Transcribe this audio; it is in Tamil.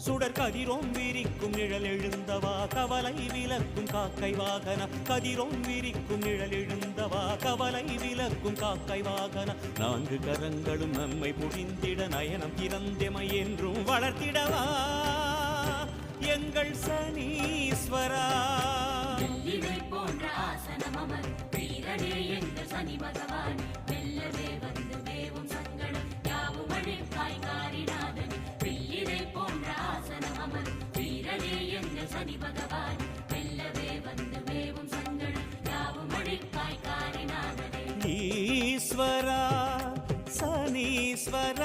சுடர் கதிரோம் விரிக்கும் நிழல் எழுந்தவா கவலை விலக்கும் காக்கை வாகன கதிரோம் விரிக்கும் நிழல் எழுந்தவா கவலை விலக்கும் காக்கை வாகன நான்கு கரங்களும் நம்மை புரிந்திட நயனம் திறந்தெமை என்றும் வளர்த்திடவா எங்கள் சனீஸ்வரா போன்ற ஆசனம் அமர் வீரனே எங்கள் சனி பகவான் வெல்லவே வந்து வேவும் சங்கடம் யாவும் அழிப்பாய் காரிநாதன் வெள்ளிரை போன்ற ஆசனம் அமர் வீரனே எங்கள் சனி பகவான் வெல்லவே வந்து வேவும் சங்கடம் யாவும் அழிப்பாய் காரிநாதனே ஈஸ்வரா சனீஸ்வரா